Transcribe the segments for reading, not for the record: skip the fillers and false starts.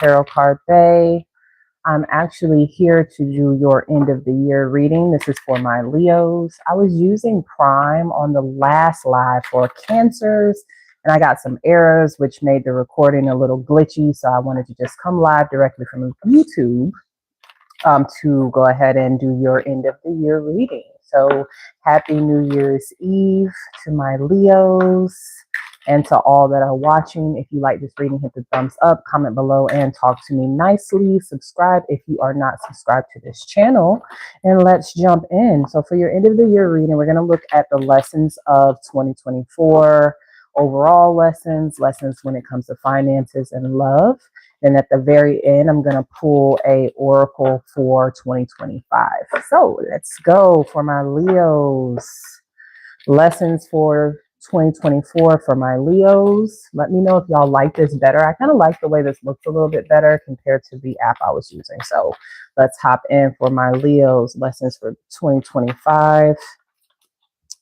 Tarot Card Bay. I'm actually here to do your end of the year reading. This is for my Leos. I was using Prime on the last live for Cancers, and I got some errors which made the recording a little glitchy. So I wanted to just come live directly from YouTube to go ahead and do your end of the year reading. So happy New Year's Eve to my Leos and to all that are watching. If you like this reading, hit the thumbs up, comment below, and talk to me nicely. Subscribe if you are not subscribed to this channel. And let's jump in. So for your end of the year reading, we're going to look at the lessons of 2024, overall lessons when it comes to finances and love. And at the very end, I'm going to pull a oracle for 2025. So let's go for my Leos. Lessons for 2024 for my Leos. Let me know if y'all like this better. I kind of like the way this looks a little bit better compared to the app I was using. So let's hop in for my Leos. Lessons for 2025.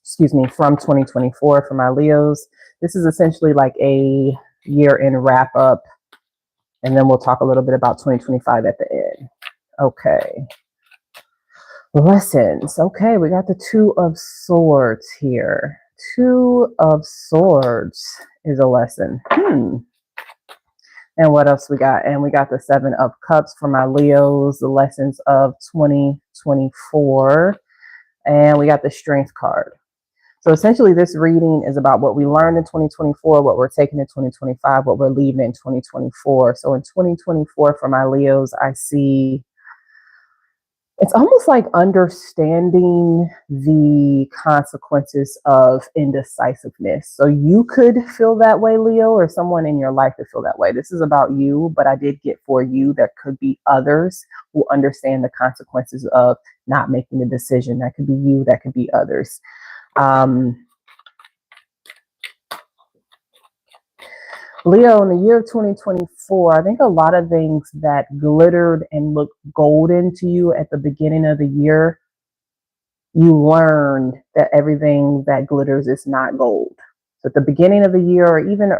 Excuse me, from 2024 for my Leos. This is essentially like a year-end wrap-up. And then we'll talk a little bit about 2025 at the end. Okay. Lessons. Okay, we got the Two of Swords here. Two of Swords is a lesson. And what else we got? And we got the Seven of Cups for my Leos, the lessons of 2024. And we got the Strength card. So essentially this reading is about what we learned in 2024, what we're taking in 2025, what we're leaving in 2024. So in 2024 for my Leos, I see it's almost like understanding the consequences of indecisiveness. So you could feel that way, Leo, or someone in your life could feel that way. This is about you, but I did get for you there could be others who understand the consequences of not making the decision. That could be you, that could be others. Leo, in the year of 2024, I think a lot of things that glittered and looked golden to you at the beginning of the year, you learned that everything that glitters is not gold. So at the beginning of the year, or even,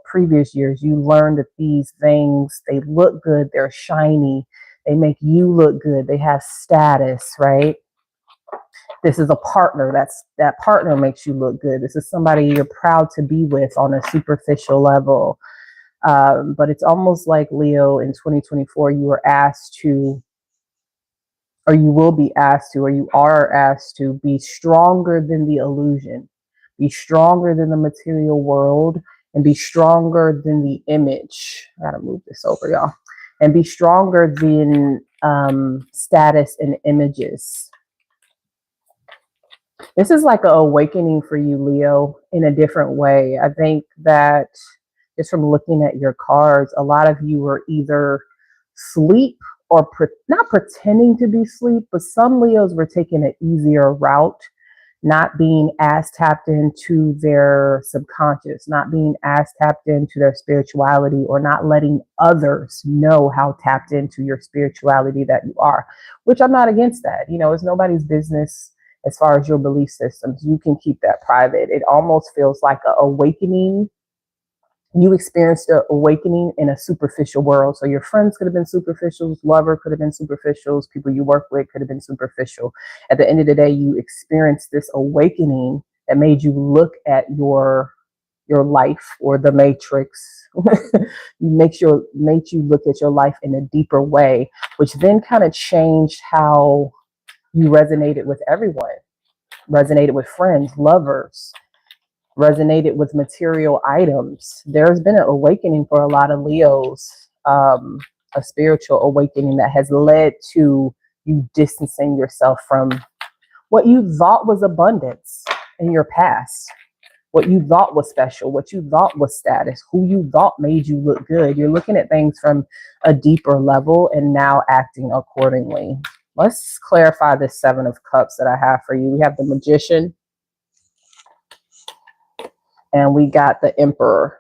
previous years, you learned that these things, they look good, they're shiny, they make you look good, they have status, right? This is a partner. That partner makes you look good. This is somebody you're proud to be with on a superficial level. But it's almost like, Leo, in 2024, you were asked to, or you will be asked to, or you are asked to be stronger than the illusion, be stronger than the material world, and be stronger than the image. I gotta move this over, y'all. And be stronger than status and images. This is like an awakening for you, Leo, in a different way. I think that just from looking at your cards, a lot of you were either asleep or not pretending to be asleep, but some Leos were taking an easier route, not being as tapped into their subconscious, not being as tapped into their spirituality, or not letting others know how tapped into your spirituality that you are, which I'm not against that. It's nobody's business. As far as your belief systems, you can keep that private. It almost feels like an awakening. You experienced an awakening in a superficial world. So your friends could have been superficials, lover could have been superficials, people you work with could have been superficial. At the end of the day, you experienced this awakening that made you look at your life, or the matrix. made you look at your life in a deeper way, which then kind of changed how you resonated with everyone, resonated with friends, lovers, resonated with material items. There's been an awakening for a lot of Leos, a spiritual awakening that has led to you distancing yourself from what you thought was abundance in your past, what you thought was special, what you thought was status, who you thought made you look good. You're looking at things from a deeper level and now acting accordingly. Let's clarify this Seven of Cups that I have for you. We have the Magician, and we got the Emperor.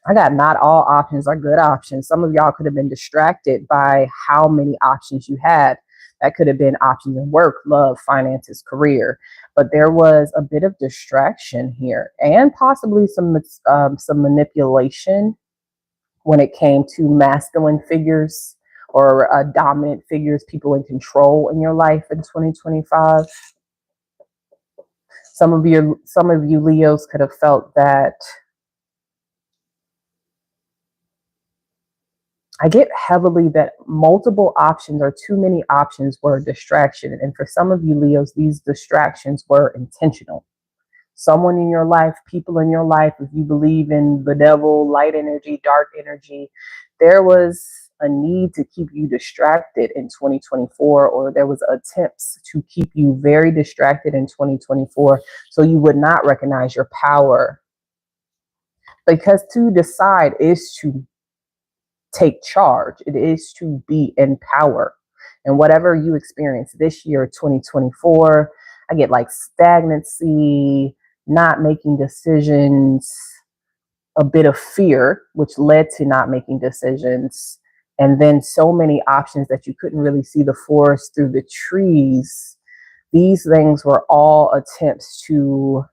I got not all options are good options. Some of y'all could have been distracted by how many options you had. That could have been options in work, love, finances, career. But there was a bit of distraction here, and possibly some manipulation when it came to masculine figures or dominant figures, people in control in your life in 2025. Some of you Leos could have felt that. I get heavily that multiple options or too many options were a distraction. And for some of you Leos, these distractions were intentional. Someone in your life, people in your life, if you believe in the devil, light energy, dark energy, there was a need to keep you distracted in 2024, or there was attempts to keep you very distracted in 2024 so you would not recognize your power. Because to decide is to take charge. It is to be in power. And whatever you experience this year, 2024, I get like stagnancy, not making decisions, a bit of fear, which led to not making decisions. And then so many options that you couldn't really see the forest through the trees. These things were all attempts to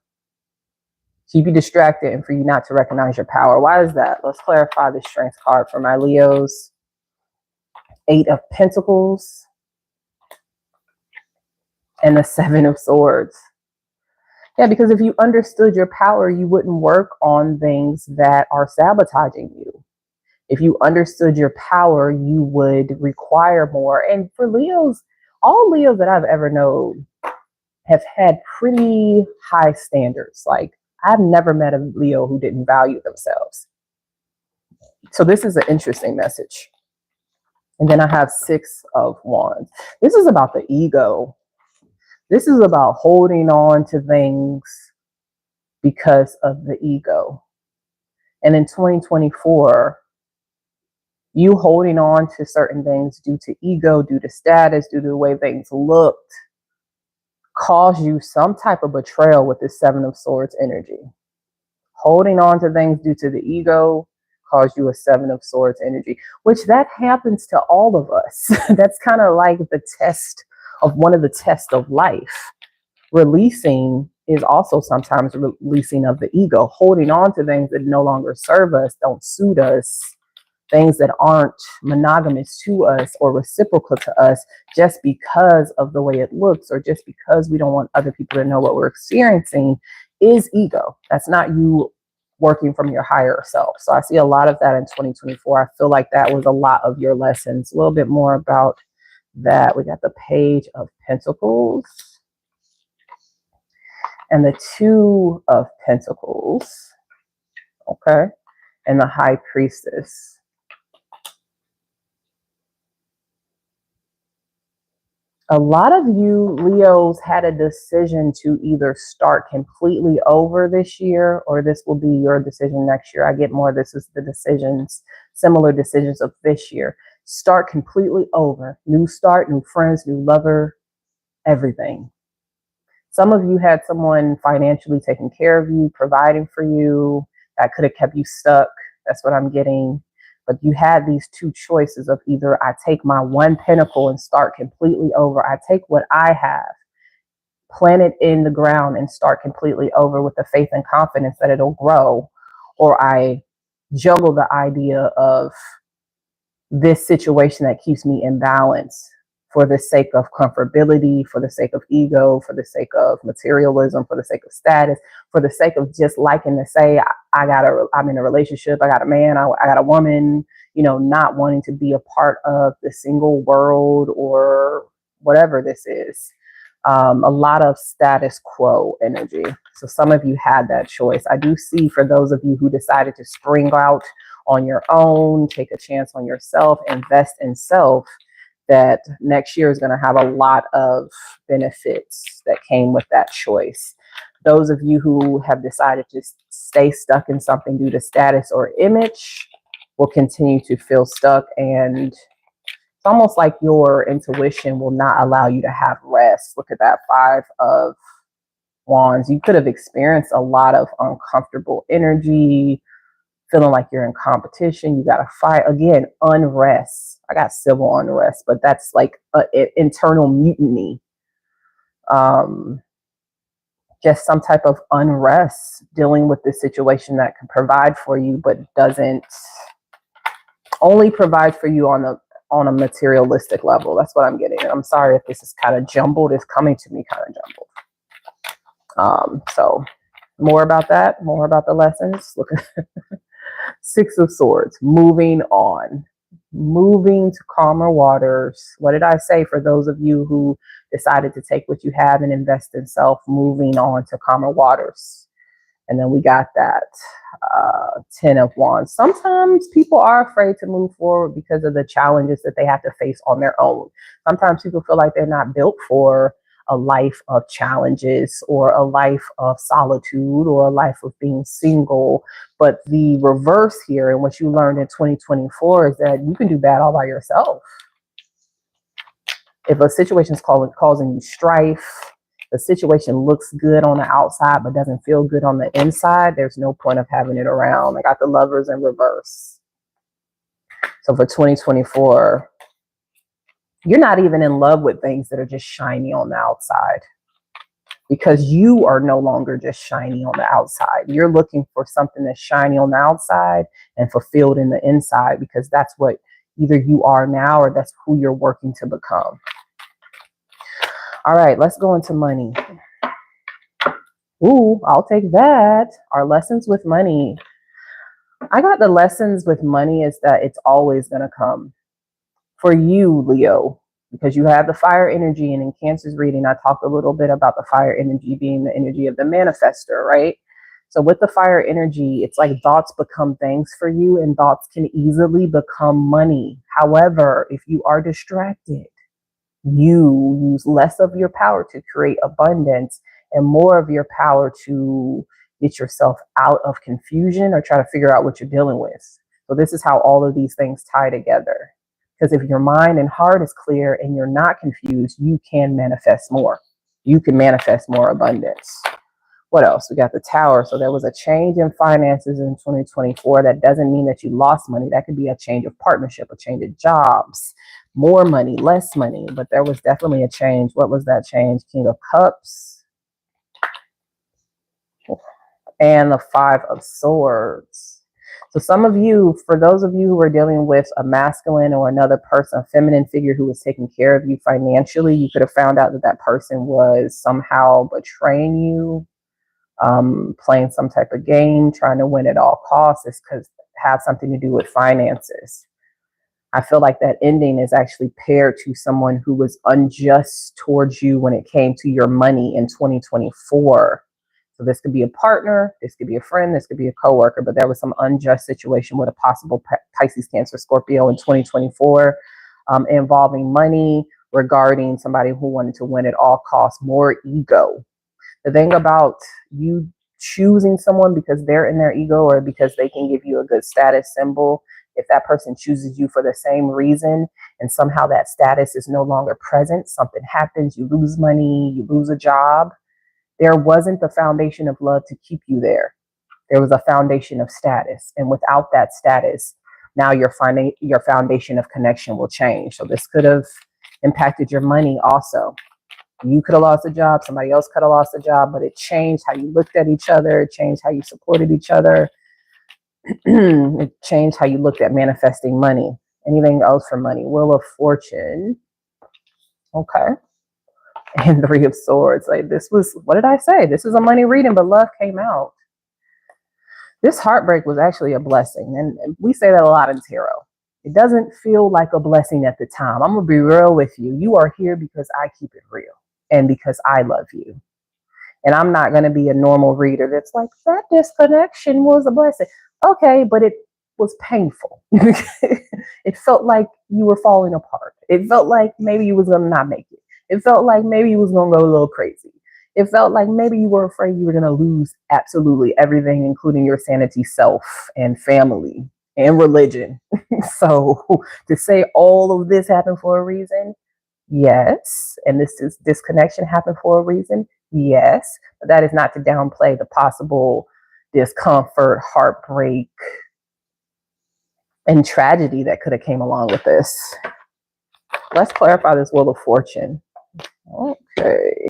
keep you distracted and for you not to recognize your power. Why is that? Let's clarify the strength card for my Leos. 8 of Pentacles and the 7 of Swords. Yeah, because if you understood your power, you wouldn't work on things that are sabotaging you. If you understood your power, you would require more. And for Leos, all Leos that I've ever known have had pretty high standards. Like, I've never met a Leo who didn't value themselves. So this is an interesting message. And then I have 6 of Wands. This is about the ego. This is about holding on to things because of the ego. And in 2024, you holding on to certain things due to ego, due to status, due to the way things looked, caused you some type of betrayal with this 7 of Swords energy. Holding on to things due to the ego caused you a 7 of Swords energy, which that happens to all of us. That's kind of like the test of one of the tests of life. Releasing is also sometimes releasing of the ego, holding on to things that no longer serve us, don't suit us, things that aren't monogamous to us or reciprocal to us just because of the way it looks or just because we don't want other people to know what we're experiencing is ego. That's not you working from your higher self. So I see a lot of that in 2024. I feel like that was a lot of your lessons. A little bit more about that. We got the Page of Pentacles and the 2 of Pentacles. Okay. And the High Priestess. A lot of you Leos had a decision to either start completely over this year or this will be your decision next year. I get more. This is the decisions, similar decisions of this year. Start completely over. New start, new friends, new lover, everything. Some of you had someone financially taking care of you, providing for you, that could have kept you stuck. That's what I'm getting. But you had these 2 choices of either I take my 1 pentacle and start completely over. I take what I have, plant it in the ground and start completely over with the faith and confidence that it'll grow. Or I juggle the idea of this situation that keeps me in balance for the sake of comfortability, for the sake of ego, for the sake of materialism, for the sake of status, for the sake of just liking to say, I'm in a relationship, I got a man, I got a woman, not wanting to be a part of the single world or whatever this is. A lot of status quo energy. So some of you had that choice. I do see for those of you who decided to spring out on your own, take a chance on yourself, invest in self, that next year is going to have a lot of benefits that came with that choice. Those of you who have decided to stay stuck in something due to status or image will continue to feel stuck, and it's almost like your intuition will not allow you to have rest. Look at that 5 of Wands. You could have experienced a lot of uncomfortable energy, feeling like you're in competition. You got to fight. Again, unrest. I got civil unrest, but that's like an internal mutiny. Just some type of unrest dealing with this situation that can provide for you, but doesn't only provides for you on a materialistic level. That's what I'm getting. And I'm sorry if this is kind of jumbled. It's coming to me kind of jumbled. So more about that, more about the lessons. Look at Six of Swords, moving on, moving to calmer waters. What did I say for those of you who decided to take what you have and invest in self, moving on to calmer waters? And then we got that 10 of Wands. Sometimes people are afraid to move forward because of the challenges that they have to face on their own. Sometimes people feel like they're not built for a life of challenges or a life of solitude or a life of being single. But the reverse here, and what you learned in 2024, is that you can do that all by yourself. If a situation is causing you strife, the situation looks good on the outside but doesn't feel good on the inside, there's no point of having it around. I got the Lovers in reverse. So for 2024, you're not even in love with things that are just shiny on the outside, because you are no longer just shiny on the outside. You're looking for something that's shiny on the outside and fulfilled in the inside, because that's what either you are now or that's who you're working to become. All right, let's go into money. Ooh, I'll take that. Our lessons with money. I got the lessons with money is that it's always going to come. For you, Leo, because you have the fire energy, and in Cancer's reading, I talked a little bit about the fire energy being the energy of the manifester, right? So with the fire energy, it's like thoughts become things for you, and thoughts can easily become money. However, if you are distracted, you use less of your power to create abundance and more of your power to get yourself out of confusion or try to figure out what you're dealing with. So this is how all of these things tie together. Because if your mind and heart is clear and you're not confused, you can manifest more. You can manifest more abundance. What else? We got the Tower. So there was a change in finances in 2024. That doesn't mean that you lost money. That could be a change of partnership, a change of jobs, more money, less money. But there was definitely a change. What was that change? King of Cups and the Five of Swords. So some of you, for those of you who are dealing with a masculine or another person, a feminine figure who was taking care of you financially, you could have found out that that person was somehow betraying you, playing some type of game, trying to win at all costs. It's because it has something to do with finances. I feel like that ending is actually paired to someone who was unjust towards you when it came to your money in 2024. So this could be a partner, this could be a friend, this could be a coworker, but there was some unjust situation with a possible Pisces, Cancer, Scorpio in 2024 involving money, regarding somebody who wanted to win at all costs, more ego. The thing about you choosing someone because they're in their ego or because they can give you a good status symbol, if that person chooses you for the same reason and somehow that status is no longer present, something happens, you lose money, you lose a job, there wasn't the foundation of love to keep you there. There was a foundation of status. And without that status, now your foundation of connection will change. So this could have impacted your money also. You could have lost a job, somebody else could have lost a job, but it changed how you looked at each other, it changed how you supported each other, it changed how you looked at manifesting money. Anything else for money? Wheel of Fortune. Okay. And Three of Swords. Like this was, what did I say? This is a money reading, but love came out. This heartbreak was actually a blessing. And we say that a lot in tarot. It doesn't feel like a blessing at the time. I'm going to be real with you. You are here because I keep it real and because I love you. And I'm not going to be a normal reader that's like, that disconnection was a blessing. Okay, but it was painful. It felt like you were falling apart. It felt like maybe you was going to not make it. It felt like maybe you was going to go a little crazy. It felt like maybe you were afraid you were going to lose absolutely everything, including your sanity, self, and family, and religion. So to say all of this happened for a reason, yes. And this disconnection happened for a reason, yes. But that is not to downplay the possible discomfort, heartbreak, and tragedy that could have came along with this. Let's clarify this Wheel of Fortune. Okay.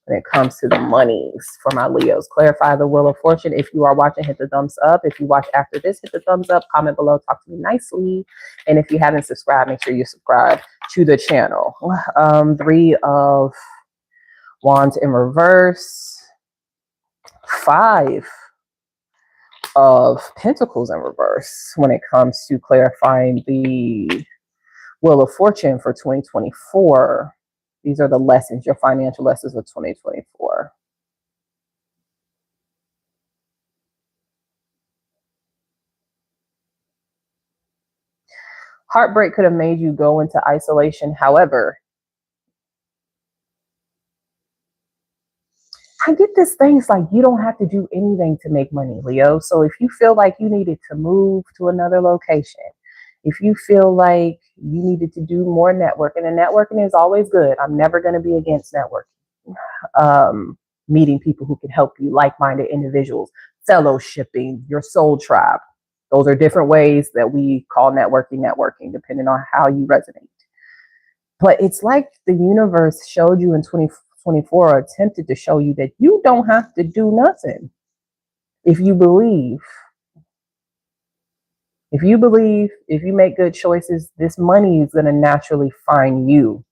when it comes to the monies for my Leos. Clarify the Wheel of Fortune. If you are watching, hit the thumbs up. If you watch after this, hit the thumbs up. Comment below. Talk to me nicely. And if you haven't subscribed, make sure you subscribe to the channel. Three of Wands in reverse. Five of Pentacles in reverse when it comes to clarifying the Wheel of Fortune for 2024. These are the lessons, your financial lessons of 2024. Heartbreak could have made you go into isolation. However, I get this thing, it's like you don't have to do anything to make money, Leo. So if you feel like you needed to move to another location, if you feel like you needed to do more networking, and networking is always good. I'm never going to be against networking. Meeting people who can help you, like-minded individuals, fellowshipping, your soul tribe. Those are different ways that we call networking, depending on how you resonate. But it's like the universe showed you in 2024, or attempted to show you, that you don't have to do nothing. If you believe, if you make good choices, this money is going to naturally find you.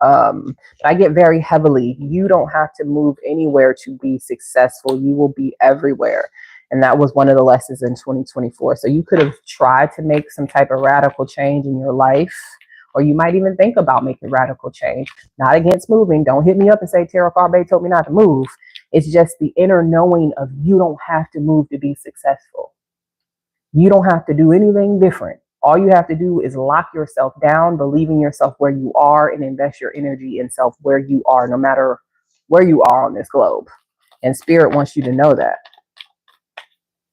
I get very heavily, you don't have to move anywhere to be successful. You will be everywhere. And that was one of the lessons in 2024. So you could have tried to make some type of radical change in your life, or you might even think about making radical change. Not against moving. Don't hit me up and say Tarot Card Bae told me not to move. It's just the inner knowing of you don't have to move to be successful. You don't have to do anything different. All you have to do is lock yourself down, believe in yourself where you are, and invest your energy in self where you are, no matter where you are on this globe. And Spirit wants you to know that.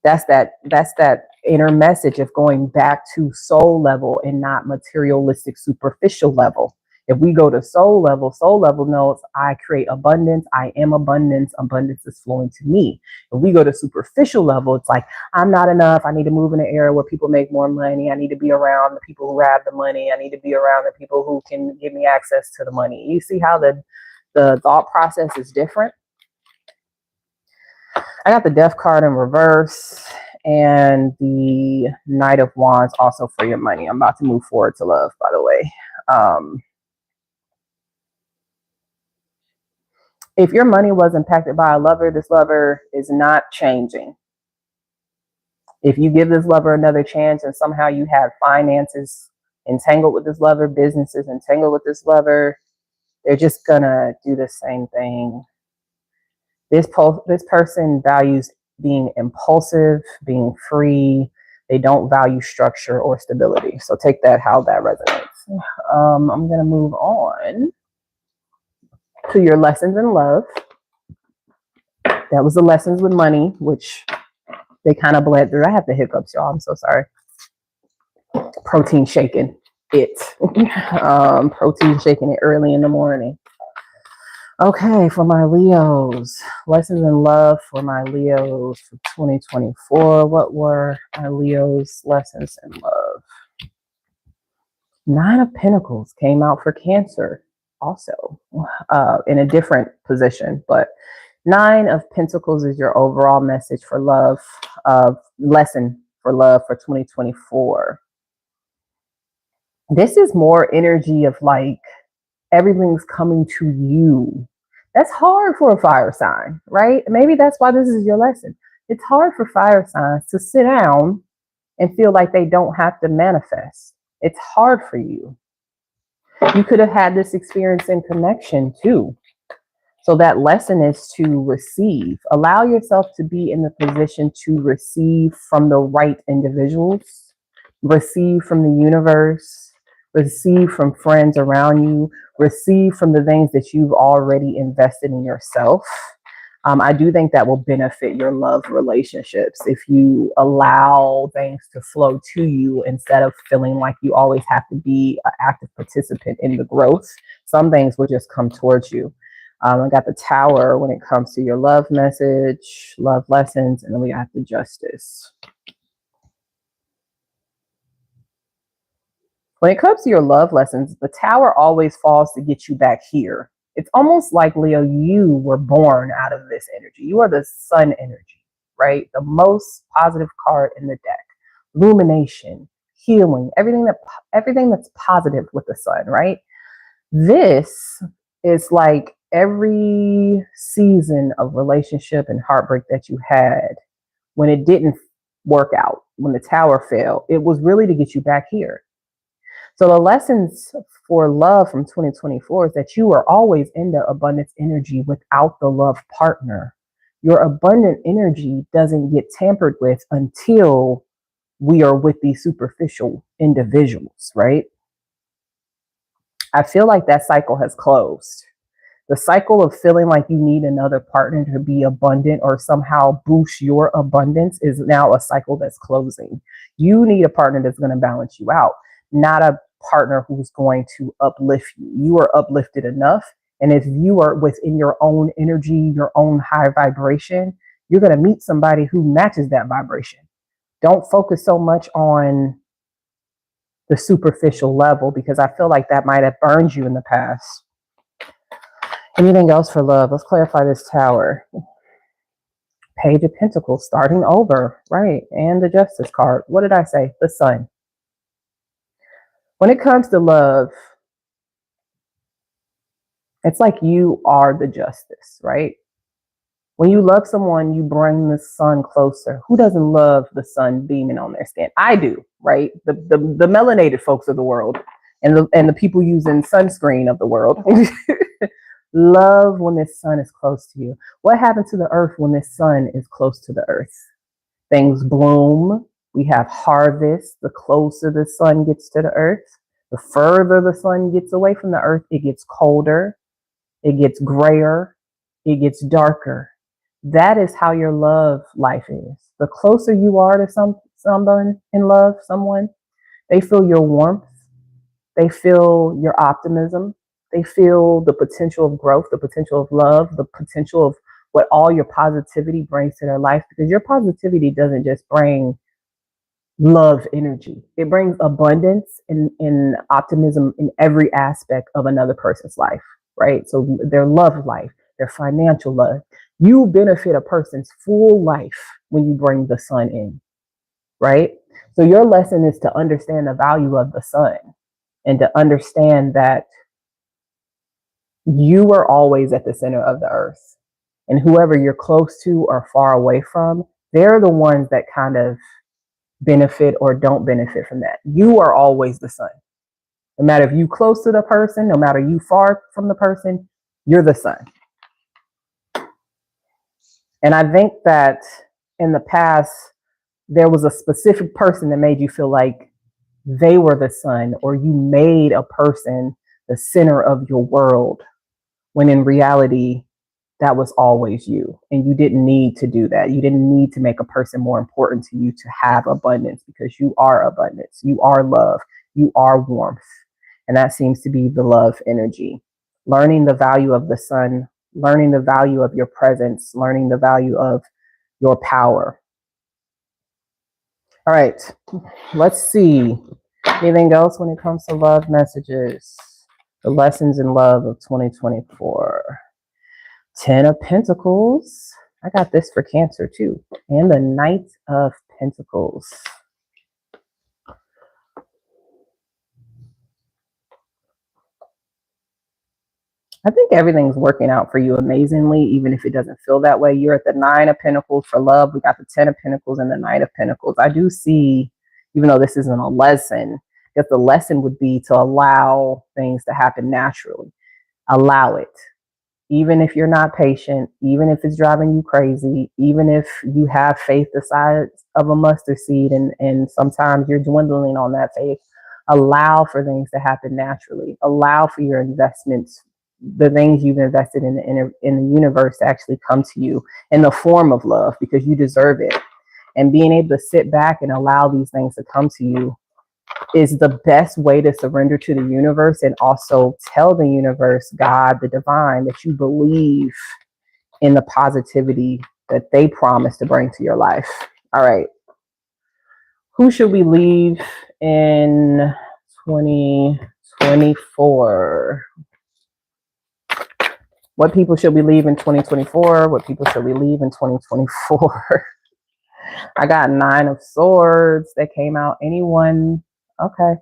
That's that inner message of going back to soul level and not materialistic, superficial level. If we go to soul level knows I create abundance. I am abundance. Abundance is flowing to me. If we go to superficial level, it's like, I'm not enough. I need to move in an area where people make more money. I need to be around the people who have the money. I need to be around the people who can give me access to the money. You see how the thought process is different? I got the Death card in reverse and the Knight of Wands also for your money. I'm about to move forward to love, by the way. If your money was impacted by a lover, this lover is not changing. If you give this lover another chance and somehow you have finances entangled with this lover, businesses entangled with this lover, they're just gonna do the same thing. This person values being impulsive, being free. They don't value structure or stability. So take that how that resonates. I'm gonna move on to your lessons in love. That was the lessons with money, which they kind of bled through. I have the hiccups, y'all. I'm so sorry. Protein shaking it. Protein shaking it early in the morning. Okay, for my Leos, lessons in love for my Leos for 2024. What were my Leos' lessons in love? Nine of Pentacles came out for Cancer also, in a different position, but Nine of Pentacles is your overall message for love, lesson for love for 2024. This is more energy of like everything's coming to you. That's hard for a fire sign, right? Maybe that's why this is your lesson. It's hard for fire signs to sit down and feel like they don't have to manifest. It's hard for you. You could have had this experience in connection too. So that lesson is to receive. Allow yourself to be in the position to receive from the right individuals, receive from the universe, receive from friends around you, receive from the things that you've already invested in yourself. I do think that will benefit your love relationships if you allow things to flow to you instead of feeling like you always have to be an active participant in the growth. Some things will just come towards you. I got the Tower when it comes to your love message, love lessons, and then we got the Justice. When it comes to your love lessons, the Tower always falls to get you back here. It's almost like, Leo, you were born out of this energy. You are the sun energy, right? The most positive card in the deck. Illumination, healing, everything that's positive with the sun, right? This is like every season of relationship and heartbreak that you had when it didn't work out, when the tower fell, it was really to get you back here. So the lessons for love from 2024 is that you are always in the abundance energy without the love partner. Your abundant energy doesn't get tampered with until we are with these superficial individuals, right? I feel like that cycle has closed. The cycle of feeling like you need another partner to be abundant or somehow boost your abundance is now a cycle that's closing. You need a partner that's going to balance you out, not a partner who's going to uplift you. You are uplifted enough. And if you are within your own energy, your own high vibration, you're going to meet somebody who matches that vibration. Don't focus so much on the superficial level because I feel like that might have burned you in the past. Anything else for love? Let's clarify this tower. Page of Pentacles, starting over, right? And the Justice card. What did I say? The Sun. When it comes to love, it's like you are the justice, right? When you love someone, you bring the sun closer. Who doesn't love the sun beaming on their skin? I do, right? The melanated folks of the world and the people using sunscreen of the world. Love when this sun is close to you. What happens to the earth when this sun is close to the earth? Things bloom. We have harvest. The closer the sun gets to the earth, the further the sun gets away from the earth, it gets colder, it gets grayer, it gets darker. That is how your love life is. The closer you are to someone in love, they feel your warmth, they feel your optimism, they feel the potential of growth, the potential of love, the potential of what all your positivity brings to their life. Because your positivity doesn't just bring love energy, it brings abundance and optimism in every aspect of another person's life, right? So their love life, their financial love. You benefit a person's full life when you bring the sun in, right? So your lesson is to understand the value of the sun and to understand that you are always at the center of the earth. And whoever you're close to or far away from, they're the ones that kind of benefit or don't benefit from that. You are always the sun. No matter if you close to the person, no matter you far from the person, you're the sun. And I think that in the past, there was a specific person that made you feel like they were the sun, or you made a person the center of your world, when in reality, that was always you. And you didn't need to do that. You didn't need to make a person more important to you to have abundance, because you are abundance. You are love. You are warmth. And that seems to be the love energy. Learning the value of the sun, learning the value of your presence, learning the value of your power. All right, let's see. Anything else when it comes to love messages? The lessons in love of 2024. 10 of Pentacles. I got this for Cancer too. And the Knight of Pentacles. I think everything's working out for you amazingly, even if it doesn't feel that way. You're at the 9 of Pentacles for love. We got the 10 of Pentacles and the Knight of Pentacles. I do see, even though this isn't a lesson, that the lesson would be to allow things to happen naturally. Allow it. Even if you're not patient, even if it's driving you crazy, even if you have faith the size of a mustard seed and sometimes you're dwindling on that faith, allow for things to happen naturally. Allow for your investments, the things you've invested in the universe, to actually come to you in the form of love, because you deserve it. And being able to sit back and allow these things to come to you is the best way to surrender to the universe, and also tell the universe, God, the divine, that you believe in the positivity that they promise to bring to your life. All right. Who should we leave in 2024? What people should we leave in 2024? What people should we leave in 2024? I got 9 of Swords that came out. Anyone, okay.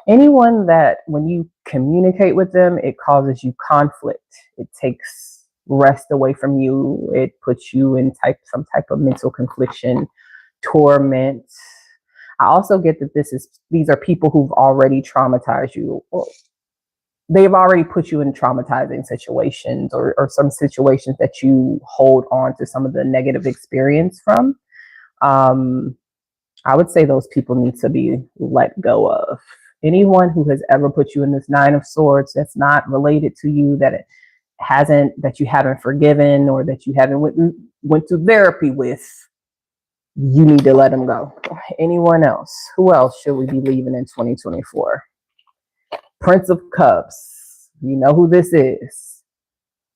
Anyone that when you communicate with them, it causes you conflict. It takes rest away from you. It puts you in some type of mental confliction, torment. I also get that these are people who've already traumatized you. Well, they've already put you in traumatizing situations or some situations that you hold on to some of the negative experience from. I would say those people need to be let go of. Anyone who has ever put you in this 9 of Swords that's not related to you, that you haven't forgiven or that you haven't went to therapy with, you need to let them go. Anyone else? Who else should we be leaving in 2024? Prince of Cups. You know who this is.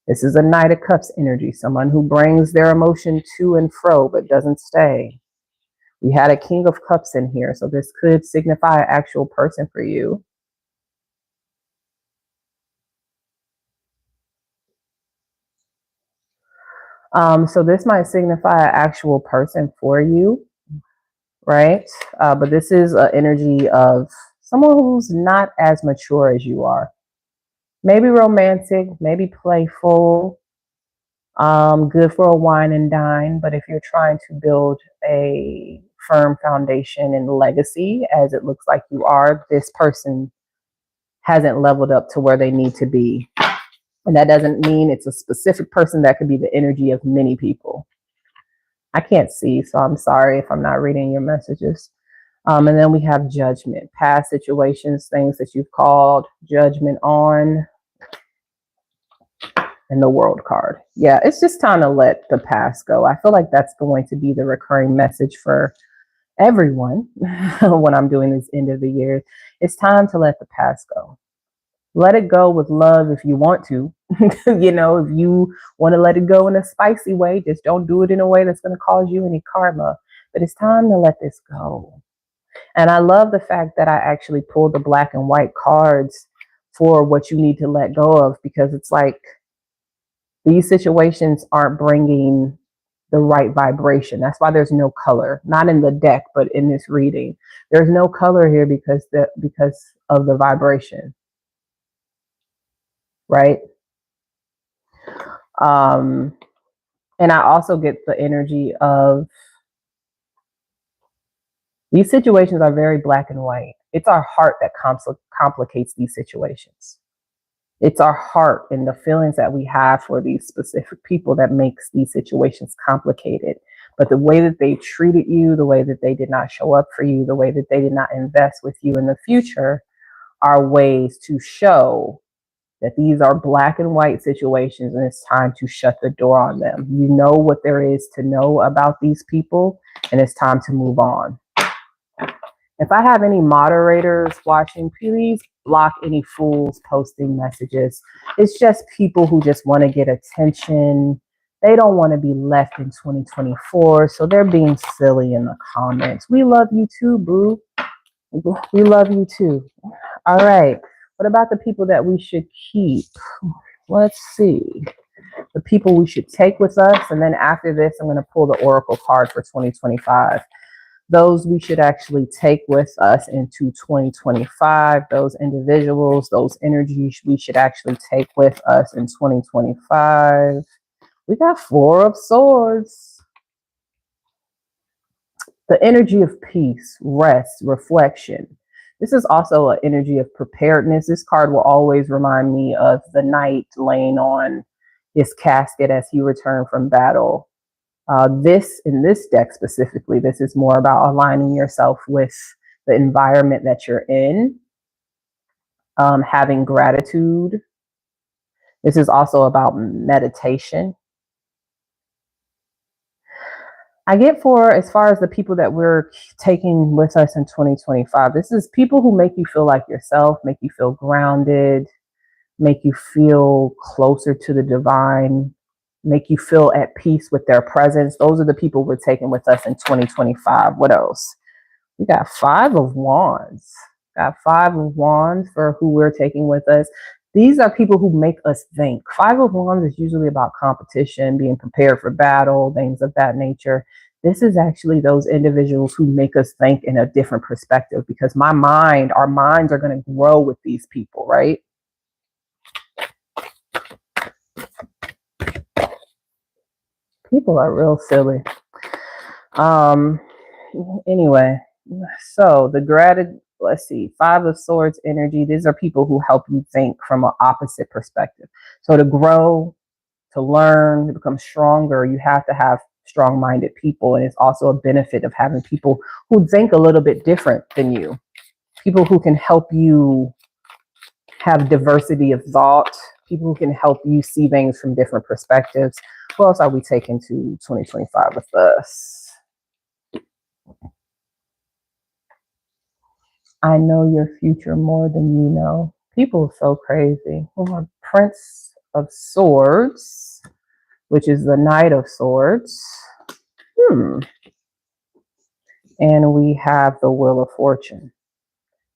This is a Knight of Cups energy. Someone who brings their emotion to and fro but doesn't stay. We had a King of Cups in here, so this could signify an actual person for you. So this might signify an actual person for you, right? But this is an energy of someone who's not as mature as you are. Maybe romantic, maybe playful, good for a wine and dine. But if you're trying to build a firm foundation and legacy, as it looks like you are, this person hasn't leveled up to where they need to be. And that doesn't mean it's a specific person. That could be the energy of many people. I can't see, so I'm sorry if I'm not reading your messages. And then we have Judgment, past situations, things that you've called judgment on, and the World card. Yeah, it's just time to let the past go. I feel like that's going to be the recurring message for everyone when I'm doing this end of the year. It's time to let the past go. Let it go with love if you want to. You know, if you want to let it go in a spicy way, just don't do it in a way that's going to cause you any karma. But it's time to let this go. And I love the fact that I actually pulled the black and white cards for what you need to let go of, because it's like these situations aren't bringing the right vibration. That's why there's no color, not in the deck, but in this reading. There's no color here because of the vibration, right? And I also get the energy of these situations are very black and white. It's our heart that complicates these situations. It's our heart and the feelings that we have for these specific people that makes these situations complicated. But the way that they treated you, the way that they did not show up for you, the way that they did not invest with you in the future are ways to show that these are black and white situations, and it's time to shut the door on them. You know what there is to know about these people, and it's time to move on. If I have any moderators watching, please block any fools posting messages. It's just people who just want to get attention. They don't want to be left in 2024, so they're being silly in the comments. We love you too, boo. We love you too. All right. What about the people that we should keep? Let's see. The people we should take with us. And then after this, I'm going to pull the Oracle card for 2025. Those we should actually take with us into 2025. Those individuals, those energies we should actually take with us in 2025. We got 4 of Swords. The energy of peace, rest, reflection. This is also an energy of preparedness. This card will always remind me of the knight laying on his casket as he returned from battle. In this deck specifically, this is more about aligning yourself with the environment that you're in, having gratitude. This is also about meditation. I get for as far as the people that we're taking with us in 2025, this is people who make you feel like yourself, make you feel grounded, make you feel closer to the divine, make you feel at peace with their presence. Those are the people we're taking with us in 2025. What else? We got 5 of Wands. Got 5 of Wands for who we're taking with us. These are people who make us think. Five of Wands is usually about competition, being prepared for battle, things of that nature. This is actually those individuals who make us think in a different perspective, because our minds are going to grow with these people, right? People are real silly. Anyway, so let's see, Five of Swords energy. These are people who help you think from an opposite perspective. So to grow, to learn, to become stronger, you have to have strong-minded people. And it's also a benefit of having people who think a little bit different than you. People who can help you have diversity of thought. People who can help you see things from different perspectives. What else are we taking to 2025 with us? I know your future more than you know. People are so crazy. Prince of Swords, which is the Knight of Swords. And we have the Wheel of Fortune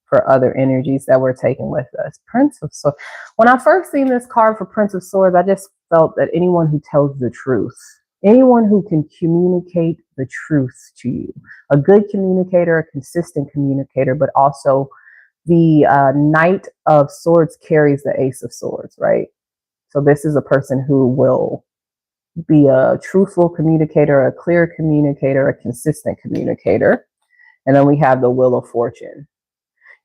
for other energies that we're taking with us. Prince of Swords. When I first seen this card for Prince of Swords, I just felt that anyone who tells the truth, anyone who can communicate the truth to you, a good communicator, a consistent communicator, but also the Knight of Swords carries the Ace of Swords, right? So this is a person who will be a truthful communicator, a clear communicator, a consistent communicator. And then we have the Wheel of Fortune.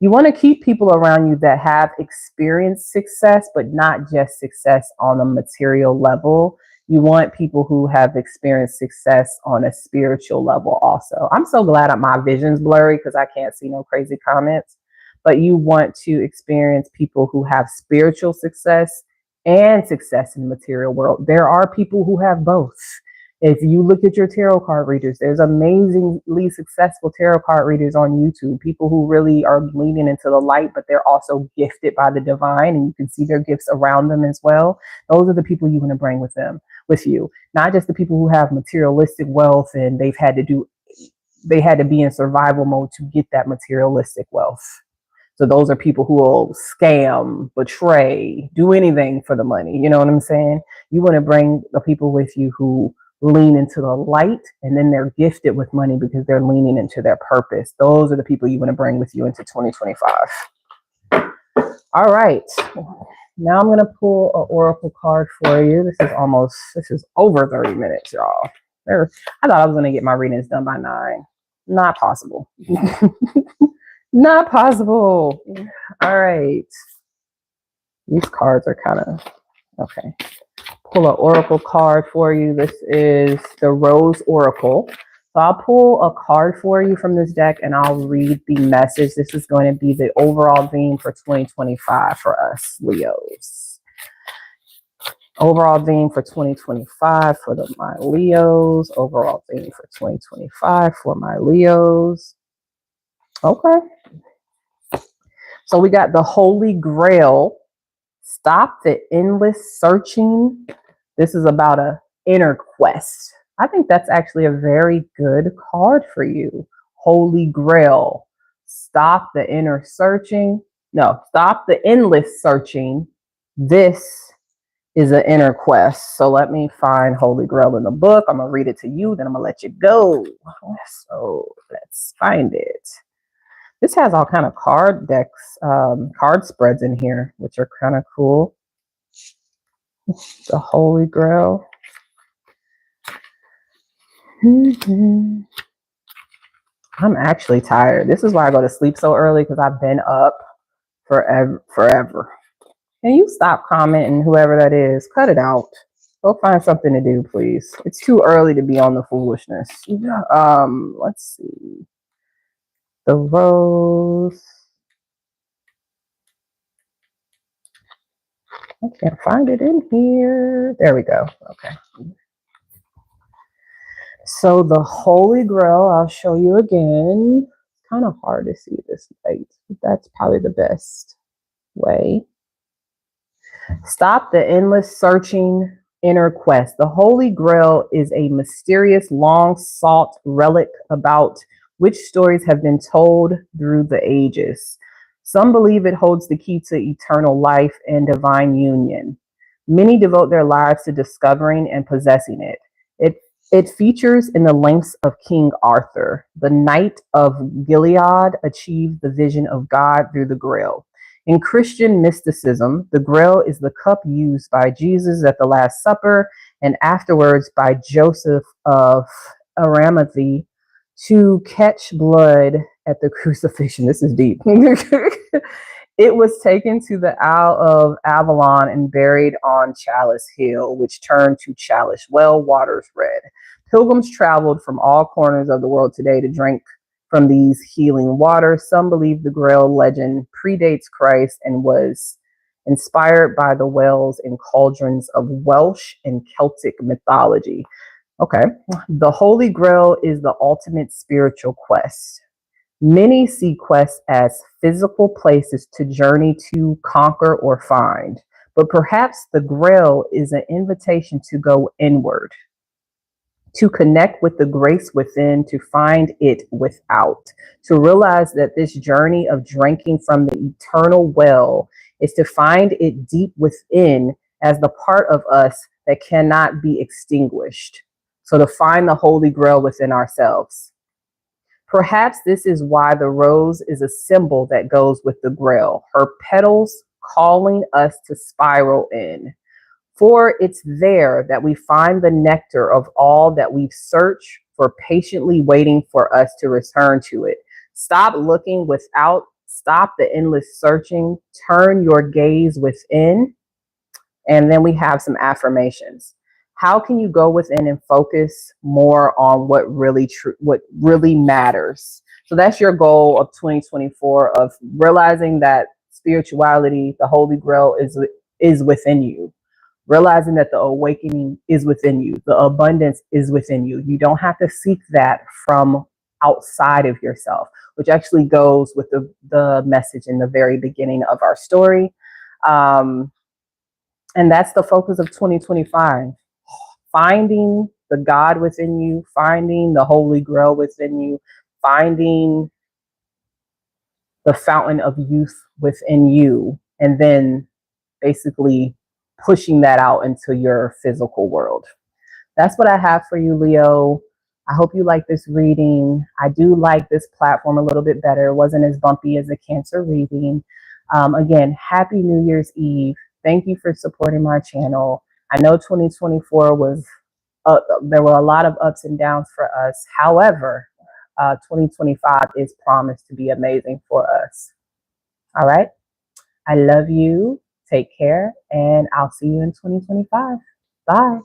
You want to keep people around you that have experienced success, but not just success on a material level. You want people who have experienced success on a spiritual level also. I'm so glad that my vision's blurry because I can't see no crazy comments. But you want to experience people who have spiritual success and success in the material world. There are people who have both. If you look at your tarot card readers, there's amazingly successful tarot card readers on YouTube, people who really are leaning into the light, but they're also gifted by the divine, and you can see their gifts around them as well. Those are the people you want to bring with you, not just the people who have materialistic wealth and they had to be in survival mode to get that materialistic wealth. So those are people who will scam, betray, do anything for the money. You know what I'm saying? You want to bring the people with you who lean into the light, and then they're gifted with money because they're leaning into their purpose. Those are the people you want to bring with you into 2025. All right. Now I'm going to pull an oracle card for you. This is over 30 minutes, y'all. I thought I was going to get my readings done by 9. Not possible. Not possible. All right. These cards are kind of okay. Pull an oracle card for you. This is the Rose Oracle. So I'll pull a card for you from this deck and I'll read the message. This is going to be the overall theme for 2025 for us Leos. Overall theme for 2025 for my Leos. Overall theme for 2025 for my Leos. Okay. So we got the Holy Grail. Stop the endless searching. This is about an inner quest. I think that's actually a very good card for you. Holy Grail. Stop the inner searching. No, stop the endless searching. This is an inner quest. So let me find Holy Grail in the book. I'm going to read it to you, then I'm going to let you go. So let's find it. This has all kind of card decks, card spreads in here, which are kind of cool. The Holy Grail. I'm actually tired. This is why I go to sleep so early, because I've been up forever. Can you stop commenting, whoever that is? Cut it out. Go find something to do, please. It's too early to be on the foolishness. Let's see. The Rose. I can't find it in here. There we go. Okay. So the Holy Grail, I'll show you again. It's kind of hard to see this light. That's probably the best way. Stop the endless searching inner quest. The Holy Grail is a mysterious, long sought relic about which stories have been told through the ages. Some believe it holds the key to eternal life and divine union. Many devote their lives to discovering and possessing it. It, it features in the links of King Arthur. The Knight of Gilead achieved the vision of God through the Grail. In Christian mysticism, the Grail is the cup used by Jesus at the Last Supper and afterwards by Joseph of Arimathea to catch blood at the crucifixion. This is deep. It was taken to the Isle of Avalon and buried on Chalice Hill, which turned to Chalice Well, waters red. Pilgrims traveled from all corners of the world today to drink from these healing waters. Some believe the Grail legend predates Christ and was inspired by the wells and cauldrons of Welsh and Celtic mythology. Okay. The Holy Grail is the ultimate spiritual quest. Many see quests as physical places to journey to, conquer, or find. But perhaps the Grail is an invitation to go inward, to connect with the grace within, to find it without, to realize that this journey of drinking from the eternal well is to find it deep within as the part of us that cannot be extinguished. So to find the Holy Grail within ourselves. Perhaps this is why the rose is a symbol that goes with the Grail, her petals calling us to spiral in. For it's there that we find the nectar of all that we've searched for, patiently waiting for us to return to it. Stop looking without, stop the endless searching, turn your gaze within. And then we have some affirmations. How can you go within and focus more on what really matters? So that's your goal of 2024, of realizing that spirituality, the Holy Grail is within you. Realizing that the awakening is within you, the abundance is within you. You don't have to seek that from outside of yourself, which actually goes with the message in the very beginning of our story. And that's the focus of 2025. Finding the God within you, finding the Holy Grail within you, finding the fountain of youth within you, and then basically pushing that out into your physical world. That's what I have for you, Leo. I hope you like this reading. I do like this platform a little bit better. It wasn't as bumpy as a Cancer reading. Again, happy New Year's Eve. Thank you for supporting my channel. I know 2024 was, there were a lot of ups and downs for us. However, 2025 is promised to be amazing for us. All right. I love you. Take care, and I'll see you in 2025. Bye.